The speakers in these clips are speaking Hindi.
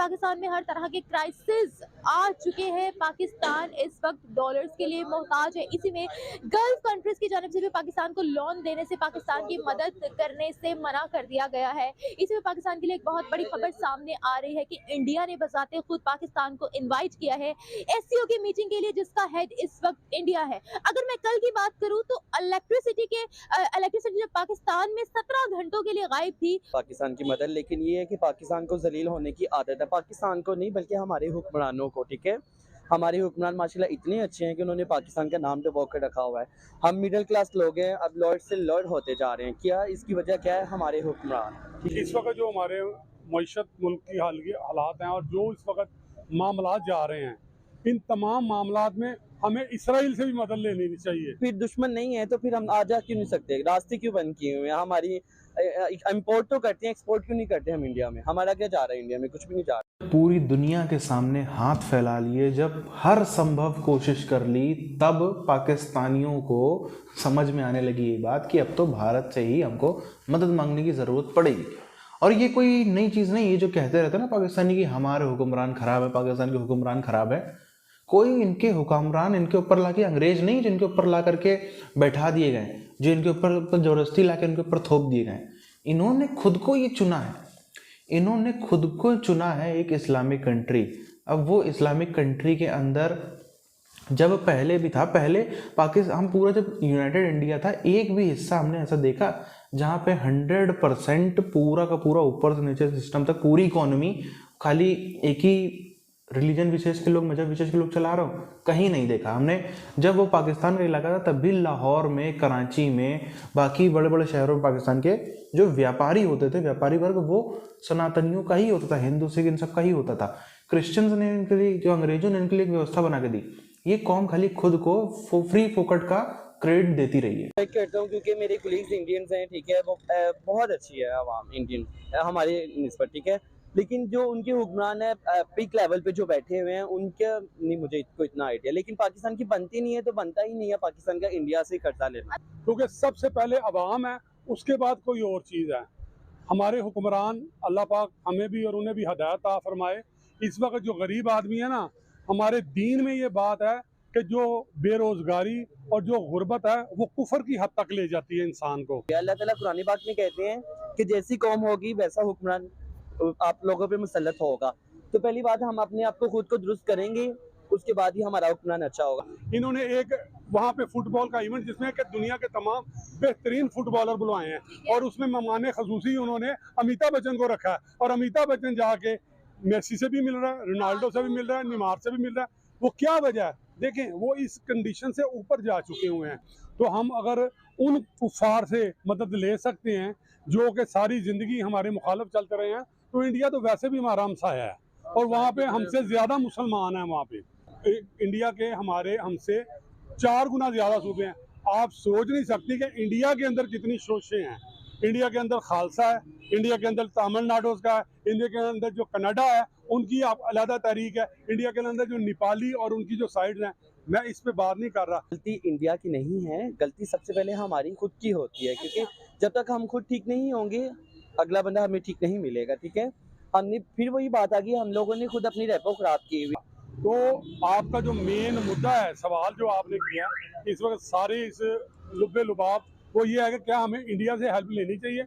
पाकिस्तान में हर तरह के क्राइसिस आ चुके हैं। पाकिस्तान इस वक्त डॉलर्स के लिए मोहताज है। इसी में गल्फ कंट्रीज की जानिब से भी पाकिस्तान को लोन देने से, पाकिस्तान की मदद करने से मना कर दिया गया है। इसी में पाकिस्तान के लिए एक बहुत बड़ी खबर सामने आ रही है कि इंडिया ने बजाते खुद पाकिस्तान को इनवाइट किया है एससीओ की मीटिंग के लिए, जिसका हेड इस वक्त इंडिया है। अगर मैं कल की बात करूं तो इलेक्ट्रिसिटी जब पाकिस्तान में 17 घंटों के लिए गायब थी। पाकिस्तान की मदद, लेकिन ये है कि पाकिस्तान को जलील होने की आदत है। पाकिस्तान को नहीं बल्कि हमारे हुक्मरानों को, ठीक है। हमारे हुक्मरान माशाल्लाह इतने अच्छे हैं कि उन्होंने पाकिस्तान का नाम डुबो कर रखा हुआ है। हम मिडिल क्लास लोग हैं, अब लॉर्ड से लॉर्ड होते जा रहे हैं। क्या इसकी वजह क्या है? हमारे हुक्मरान। इस वक्त जो हमारे मईशत मुल्क की हालात हैं और जो इस वक्त मामलात जा रहे हैं, इन तमाम मामलात में हमें इसराइल से भी मदद ले लेनी चाहिए। फिर दुश्मन नहीं है तो फिर हम आ जा क्यों नहीं सकते? रास्ते क्यों बंद किए हुए हैं? हमारी इम्पोर्ट तो करते हैं, एक्सपोर्ट क्यों नहीं करते हम इंडिया में? हमारा क्या जा रहा है इंडिया में? कुछ भी नहीं जा रहा। पूरी दुनिया के सामने हाथ फैला लिए, जब हर संभव कोशिश कर ली, तब पाकिस्तानियों को समझ में आने लगी ये बात कि अब तो भारत से ही हमको मदद मांगने की ज़रूरत पड़ेगी। और ये कोई नई चीज़ नहीं, ये जो कहते रहते हैं ना पाकिस्तानी कि हमारे हुक्मरान ख़राब है, पाकिस्तान के हुक्मरान ख़राब है। कोई इनके हुक्मरान इनके ऊपर ला के, अंग्रेज नहीं जिनके ऊपर ला करके बैठा दिए गए, जो इनके ऊपर ज़बरदस्ती ला के इनके ऊपर थोप दिए गए। इन्होंने खुद को ये चुना है, इन्होंने खुद को चुना है एक इस्लामिक कंट्री। अब वो इस्लामिक कंट्री के अंदर जब पहले भी था, पहले पाकिस्तान, हम पूरा जब यूनाइटेड इंडिया था, एक भी हिस्सा हमने ऐसा देखा जहाँ पे 100% पूरा का पूरा ऊपर से नीचे सिस्टम तक पूरी इकोनॉमी खाली एक ही रिलीजन विशेष के लोग, मजहब विशेष के लोग चला रहे हो? कहीं नहीं देखा हमने। जब वो पाकिस्तान का इलाका था तब भी लाहौर में, कराची में, बाकी बड़े बड़े शहरों में पाकिस्तान के जो व्यापारी होते थे, व्यापारी वर्ग, वो सनातनियों का ही होता था, हिंदू सिख इन सब का ही होता था। क्रिश्चियंस ने इनके लिए, जो अंग्रेजों ने इनके लिए एक व्यवस्था बना के दी। ये कौम खाली खुद को फ्री फोकट का क्रेडिट देती रही है। मैं करता हूँ क्योंकि मेरे कोलीग्स इंडियंस हैं, ठीक है। वो बहुत अच्छी है आवाम इंडियन हमारे निस्बत, ठीक है। लेकिन जो उनके हुक्मरान है पीक लेवल पे जो बैठे हुए हैं, उनके नहीं मुझे इतना आइडिया। लेकिन पाकिस्तान की बनती नहीं है तो बनता ही नहीं है पाकिस्तान का इंडिया से कर्जा लेना, क्योंकि सबसे पहले अवाम है, उसके बाद कोई और चीज़ है। हमारे हुक्मरान, अल्लाह पाक हमें भी और उन्हें भी हदायत आ फरमाए। इस वक्त जो गरीब आदमी है ना, हमारे दीन में ये बात है कि जो बेरोजगारी और जो गुर्बत है वो कुफर की हद तक ले जाती है इंसान को। अल्लाह ताला कुरानी बात में कहते हैं कि जैसी कौम होगी वैसा हुक्मरान आप लोगों पे मुसल्लत होगा। तो पहली बात, हम अपने आप को खुद को दुरुस्त करेंगे, उसके बाद ही हमारा हुक्मरान अच्छा होगा। इन्होंने एक वहाँ पे फुटबॉल का इवेंट, जिसमें कि दुनिया के तमाम बेहतरीन फुटबॉलर बुलवाए हैं, और उसमें मेहमान खसूसी उन्होंने अमिताभ बच्चन को रखा है। और अमिताभ बच्चन जाके मेसी से भी मिल रहा है, रोनाल्डो से भी मिल रहा है, नेमार से भी मिल रहा है। वो क्या वजह है? देखें, वो इस कंडीशन से ऊपर जा चुके हुए हैं। तो हम अगर उन कुफार से मदद ले सकते हैं जो कि सारी ज़िंदगी हमारे मुखालिफ चलते रहे हैं, तो इंडिया तो वैसे भी हमारा हमसाया है, और वहाँ पे हमसे ज़्यादा मुसलमान हैं। वहाँ पे इंडिया के हमारे हमसे 4 गुना ज़्यादा सूबे हैं। आप सोच नहीं सकती कि इंडिया के अंदर कितनी शोशे हैं। इंडिया के अंदर खालसा है, इंडिया के अंदर तमिलनाडु का है, इंडिया के अंदर जो कनाडा है उनकी अलग तहरीक है, इंडिया के अंदर जो नेपाली और उनकी जो साइड हैं। मैं इस पे बात नहीं कर रहा। गलती इंडिया की नहीं है, गलती सबसे पहले हमारी खुद की होती है, क्योंकि जब तक हम खुद ठीक नहीं होंगे अगला बंदा हमें ठीक नहीं मिलेगा, ठीक है। हमने फिर वही बात आ गई, हम लोगों ने खुद अपनी रेपो खराब की हुई। तो आपका जो मेन मुद्दा है, सवाल जो आपने किया इस वक्त सारे इस लुब्बे लुबाब, वो ये है कि क्या हमें इंडिया से हेल्प लेनी चाहिए?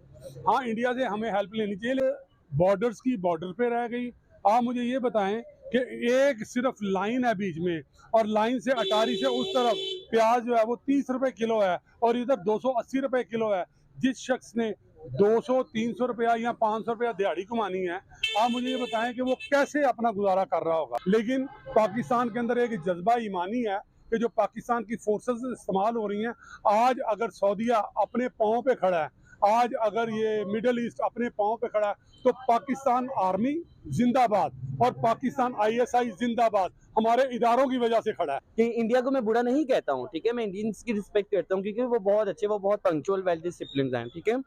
हाँ, इंडिया से हमें हेल्प लेनी चाहिए। बॉर्डर्स की बॉर्डर पे रह गई। आप मुझे ये बताएं कि एक सिर्फ लाइन है बीच में, और लाइन से अटारी से उस तरफ प्याज जो है वो 30 रुपए किलो है, और इधर 280 रुपए किलो है। जिस शख्स ने 200-300 रुपया या 500 रुपया दिहाड़ी कमानी है, आप मुझे ये बताएं कि वो कैसे अपना गुजारा कर रहा होगा। लेकिन पाकिस्तान के अंदर एक जज्बा ईमानी है कि जो पाकिस्तान की फोर्सेस इस्तेमाल हो रही हैं। आज अगर सऊदीया अपने पाँव पे खड़ा है, आज अगर ये मिडल ईस्ट अपने पाँव पे खड़ा है, तो पाकिस्तान आर्मी जिंदाबाद और पाकिस्तान ISI जिंदाबाद हमारे इदारों की वजह से खड़ा है। कि इंडिया को मैं बुरा नहीं कहता हूँ, ठीक है। मैं इंडियंस की रिस्पेक्ट करता हूँ क्योंकि वो बहुत अच्छे, वो बहुत पंक्चुअल, वेल डिसिप्लिन्ड हैं, ठीक है।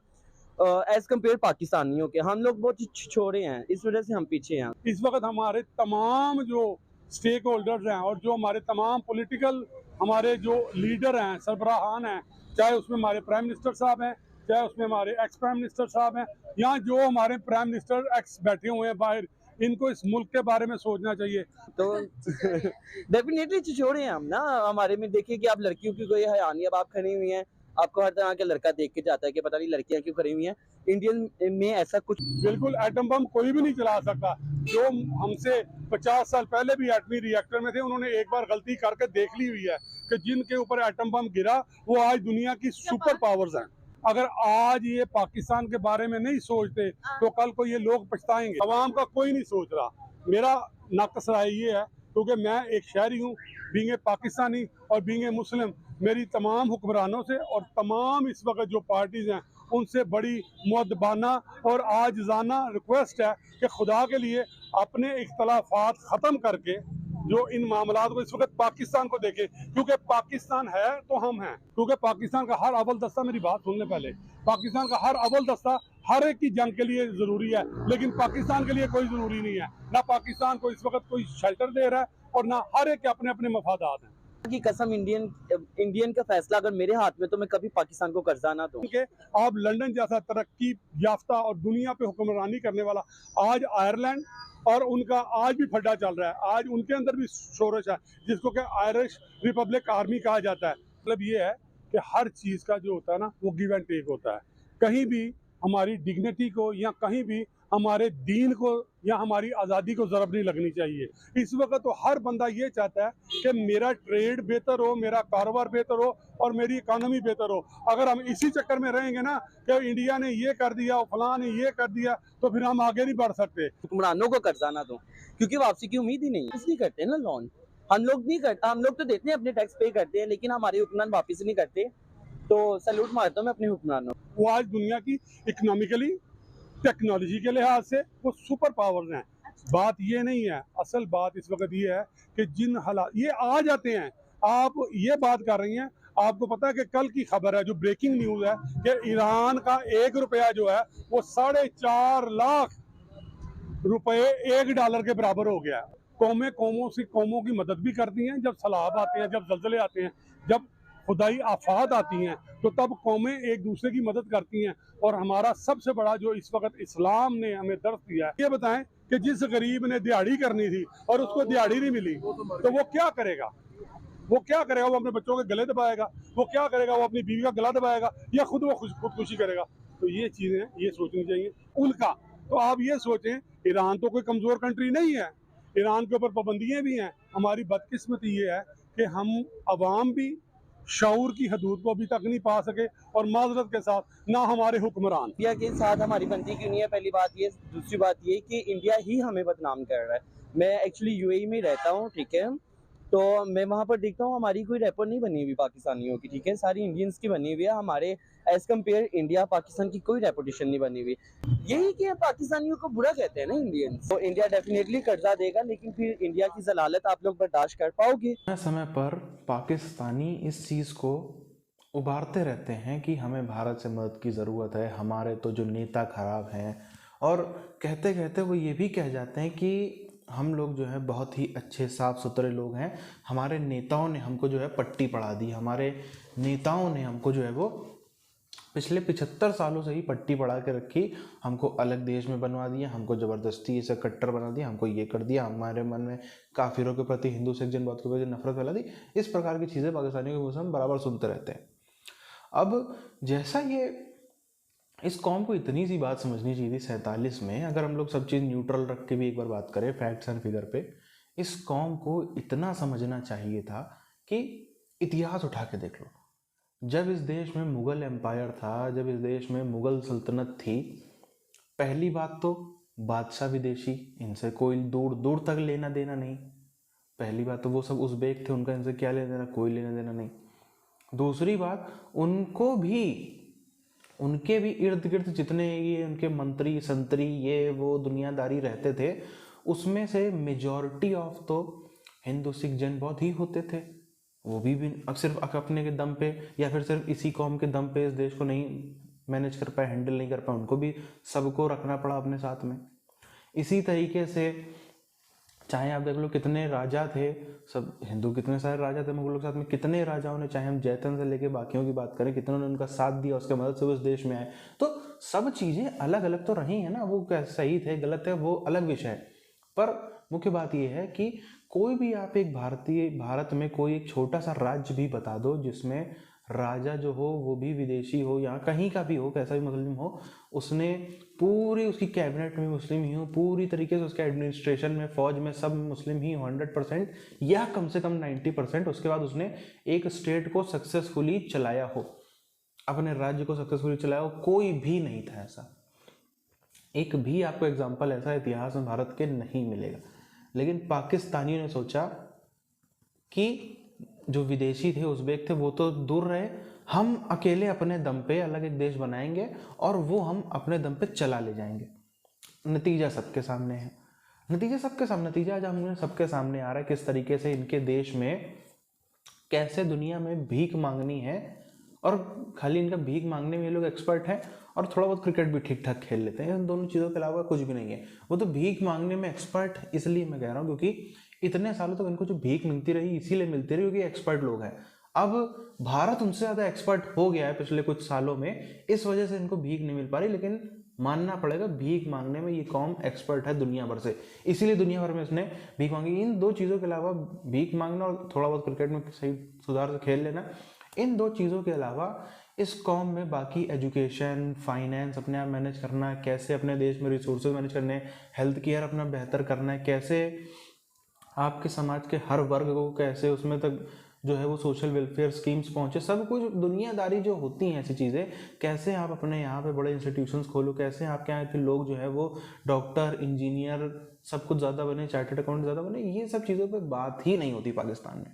एज कम्पेयर पाकिस्तानियों के, हम लोग बहुत छोड़े हैं, इस वजह से हम पीछे हैं। इस वक्त हमारे तमाम जो स्टेक होल्डर्स हैं और जो हमारे तमाम पॉलिटिकल हमारे जो लीडर हैं, सरबराहान हैं, चाहे उसमें हमारे प्राइम मिनिस्टर साहब हैं, चाहे उसमें हमारे एक्स प्राइम मिनिस्टर साहब हैं, या जो हमारे प्राइम मिनिस्टर एक्स बैठे हुए हैं बाहर इनको इस मुल्क के बारे में सोचना चाहिए। तो डेफिनेटली छिछोरे हैं हम ना, हमारे में देखिए कि आप लड़कियों की कोई हया नहीं, अब आप खड़ी हुई हैं, आपको हर तरह का लड़का देख के जाता है कि पता नहीं लड़कियां क्यों खड़ी हुई हैं। इंडियन में ऐसा कुछ बिल्कुल एटम बम कोई भी नहीं चला सकता। जो हमसे 50 साल पहले भी एटमी रिएक्टर में थे, उन्होंने एक बार गलती करके देख ली हुई है कि जिनके ऊपर एटम बम गिरा वो आज दुनिया की सुपर पावर्स हैं। अगर आज ये पाकिस्तान के बारे में नहीं सोचते तो कल को ये लोग पछताएंगे। अवाम का कोई नहीं सोच रहा। मेरा नाकस राय ये है, क्योंकि मैं एक शहरी हूँ, बीइंग ए पाकिस्तानी और बीइंग ए मुस्लिम, मेरी तमाम हुक्मरानों से और तमाम इस वक्त जो पार्टीज हैं उनसे बड़ी मुअद्दबाना और आजिज़ाना रिक्वेस्ट है कि खुदा के लिए अपने इख्तलाफात ख़त्म करके जो इन मामलात को इस वक्त पाकिस्तान को देखें, क्योंकि पाकिस्तान है तो हम हैं। क्योंकि पाकिस्तान का हर अव्वल दस्ता, मेरी बात सुनने पहले, पाकिस्तान का हर अव्वल दस्ता हर एक की जंग के लिए ज़रूरी है, लेकिन पाकिस्तान के लिए कोई ज़रूरी नहीं है। ना पाकिस्तान को इस वक्त कोई शेल्टर दे रहा है और ना हर एक के अपने अपने मफादात हैं। की कसम, इंडियन का फैसला अगर मेरे हाथ में तो मैं कभी पाकिस्तान को कर्जा ना दूं। क्योंकि आप लंदन जैसा तरक्की याफ्ता और दुनिया पे हुक्मरानी करने वाला आज आयरलैंड, और उनका आज भी फड्डा चल रहा है, आज उनके अंदर भी शोरश है, जिसको कि आयरिश रिपब्लिक आर्मी कहा जाता है। मतलब ये है कि हर चीज़ का जो होता है ना वो गिव एंड टेक होता है। कहीं भी हमारी डिग्निटी को या कहीं भी हमारे दीन को या हमारी आज़ादी को ज़रब नहीं लगनी चाहिए। इस वक्त तो हर बंदा ये चाहता है कि मेरा ट्रेड बेहतर हो, मेरा कारोबार बेहतर हो और मेरी इकानमी बेहतर हो। अगर हम इसी चक्कर में रहेंगे ना कि इंडिया ने ये कर दिया, फलां ने ये कर दिया, तो फिर हम आगे नहीं बढ़ सकते। हुक्मरानों को कर्जा ना दूं, क्योंकि वापसी की उम्मीद ही नहीं है। इसलिए करते हैं ना लोन, हम लोग नहीं करता, हम लोग तो देते हैं, अपने टैक्स पे करते हैं, लेकिन हमारे हुक्मरान वापस नहीं करते। तो सैल्यूट मारता हूँ मैं अपने हुक्मरानों। वो आज दुनिया की इकोनॉमिकली, टेक्नोलॉजी के लिहाज से वो सुपर पावर्स हैं। बात ये नहीं है, असल बात इस वक्त ये है कि जिन हालात ये आ जाते हैं, आप ये बात कर रही हैं, आपको पता है कि कल की खबर है, जो ब्रेकिंग न्यूज़ है कि ईरान का 1 रुपया जो है वो 4.5 लाख रुपए $1 के बराबर हो गया है। कौमों की मदद भी करती हैं, जब सैलाब आते हैं, जब जल्जले आते हैं, जब खुदाई आफात आती हैं, तो तब कौमें एक दूसरे की मदद करती हैं। और हमारा सबसे बड़ा जो इस वक्त इस्लाम ने हमें दर्श दिया है, ये बताएं कि जिस गरीब ने दिहाड़ी करनी थी और उसको दिहाड़ी नहीं मिली, तो वो क्या करेगा? वो क्या करेगा? वो अपने बच्चों के गले दबाएगा? वो क्या करेगा? वो अपनी बीवी का गला दबाएगा या खुद वो खुदकुशी करेगा? तो ये चीज़ें ये सोचनी चाहिए उनका। तो आप ये सोचें, ईरान तो कोई कमज़ोर कंट्री नहीं है, ईरान के ऊपर पाबंदियाँ भी हैं। हमारी बदकिस्मती ये है कि हम अवाम भी शऊर की हदूद को अभी तक नहीं पा सके, और माजरत के साथ ना हमारे हुक्मरान। इंडिया के साथ हमारी बनती क्यों नहीं है, पहली बात ये। दूसरी बात ये कि इंडिया ही हमें बदनाम कर रहा है। मैं एक्चुअली यूएई में रहता हूँ, ठीक है, तो मैं वहाँ पर देखता हूँ हमारी कोई रैपर नहीं बनी हुई पाकिस्तानियों की, ठीक है, सारी इंडियंस की बनी हुई है। हमारे एज कम्पेयर इंडिया पाकिस्तान की कोई रेपुटेशन नहीं बनी हुई। यही कि पाकिस्तानियों को बुरा कहते हैं ना इंडियंस। तो इंडिया डेफिनेटली कर्जा देगा, लेकिन फिर इंडिया की जलालत आप लोग बर्दाश्त कर पाओगे? समय पर पाकिस्तानी इस चीज़ को उभारते रहते हैं कि हमें भारत से मदद की ज़रूरत है, हमारे तो जो नेता खराब हैं, और कहते कहते वो ये भी कह जाते हैं कि हम लोग जो है बहुत ही अच्छे साफ़ सुथरे लोग हैं, हमारे नेताओं ने हमको जो है पट्टी पढ़ा दी, हमारे नेताओं ने हमको जो है वो पिछले 75 सालों से ही पट्टी पढ़ा के रखी, हमको अलग देश में बनवा दिया, हमको ज़बरदस्ती इसे कट्टर बना दिया, हमको ये कर दिया, हमारे मन में काफिरों के प्रति, हिंदू सिख जनवाद के प्रति नफरत फैला दी। इस प्रकार की चीज़ें पाकिस्तानियों के मुँह से हम बराबर सुनते रहते हैं। अब जैसा ये इस कौम को इतनी सी बात समझनी चाहिए थी 47 में, अगर हम लोग सब चीज़ न्यूट्रल रख के भी एक बार बात करें फैक्ट्स एंड फिगर पे, इस कौम को इतना समझना चाहिए था कि इतिहास उठा के देख लो। जब इस देश में मुग़ल एम्पायर था, जब इस देश में मुग़ल सल्तनत थी, पहली बात तो बादशाह विदेशी, इनसे कोई दूर दूर तक लेना देना नहीं। पहली बात तो वो सब उज़्बेक थे, उनका इनसे क्या लेना देना, कोई लेना देना नहीं। दूसरी बात, उनके भी इर्द गिर्द जितने ये उनके मंत्री संतरी ये वो दुनियादारी रहते थे, उसमें से मेजॉरिटी ऑफ तो हिंदू सिख जैन बौद्ध ही होते थे। वो भी सिर्फ अपने के दम पे या फिर सिर्फ इसी कौम के दम पे इस देश को नहीं मैनेज कर पाए, हैंडल नहीं कर पाए, उनको भी सबको रखना पड़ा अपने साथ में। इसी तरीके से चाहे आप देख लो कितने राजा थे, सब हिंदू कितने सारे राजा थे मुगलों के साथ में, कितने राजाओं ने, चाहे हम जयतन से लेके बाकियों की बात करें, कितनों ने उनका साथ दिया, उसके मदद से वो इस देश में आए। तो सब चीज़ें अलग अलग तो रही हैं ना, वो क्या सही थे गलत है वो अलग विषय है, पर मुख्य बात यह है कि कोई भी आप एक भारत में कोई एक छोटा सा राज्य भी बता दो जिसमें राजा जो हो वो भी विदेशी हो या कहीं का भी हो, कैसा भी मुस्लिम हो, उसने पूरी उसकी कैबिनेट में मुस्लिम ही हो, पूरी तरीके से उसके एडमिनिस्ट्रेशन में, फौज में सब मुस्लिम ही हो 100% या कम से कम 90%, उसके बाद उसने एक स्टेट को सक्सेसफुली चलाया हो, अपने राज्य को सक्सेसफुली चलाया हो, कोई भी नहीं था ऐसा। एक भी आपको एग्जाम्पल ऐसा इतिहास में भारत के नहीं मिलेगा। लेकिन पाकिस्तानियों ने सोचा कि जो विदेशी थे, उज़्बेक थे, वो तो दूर रहे, हम अकेले अपने दम पे अलग एक देश बनाएंगे और वो हम अपने दम पे चला ले जाएंगे। नतीजा सबके सामने है, नतीजा आज हमने सबके सामने आ रहा है किस तरीके से इनके देश में कैसे दुनिया में भीख मांगनी है, और खाली इनका भीख मांगने में ये लोग एक्सपर्ट हैं और थोड़ा बहुत क्रिकेट भी ठीक ठाक खेल लेते हैं। इन दोनों चीज़ों के अलावा कुछ भी नहीं है। वो तो भीख मांगने में एक्सपर्ट इसलिए मैं कह रहा हूँ क्योंकि इतने सालों तक इनको जो भीख मिलती रही इसीलिए मिलती रही क्योंकि एक्सपर्ट लोग हैं। अब भारत उनसे ज़्यादा एक्सपर्ट हो गया है पिछले कुछ सालों में, इस वजह से इनको भीख नहीं मिल पा रही। लेकिन मानना पड़ेगा भीख मांगने में ये कौम एक्सपर्ट है दुनिया भर से, इसीलिए दुनिया भर में इसने भीख मांगी। इन दो चीज़ों के अलावा, भीख मांगना और थोड़ा बहुत क्रिकेट में सही सुधार से खेल लेना, इन दो चीज़ों के अलावा इस कॉम में बाकी एजुकेशन, फाइनेंस अपने आप मैनेज करना, कैसे अपने देश में रिसोर्सेज मैनेज करने हैं, हेल्थ केयर अपना बेहतर करना है, कैसे आपके समाज के हर वर्ग को कैसे उसमें तक जो है वो सोशल वेलफेयर स्कीम्स पहुंचे, सब कुछ दुनियादारी जो होती हैं ऐसी चीज़ें, कैसे आप अपने यहाँ पे बड़े इंस्टीट्यूशंस खोलो, कैसे आपके यहाँ के लोग जो है वो डॉक्टर, इंजीनियर सब कुछ ज़्यादा बने, चार्टर्ड अकाउंट ज़्यादा बने, ये सब चीज़ों पे बात ही नहीं होती पाकिस्तान में।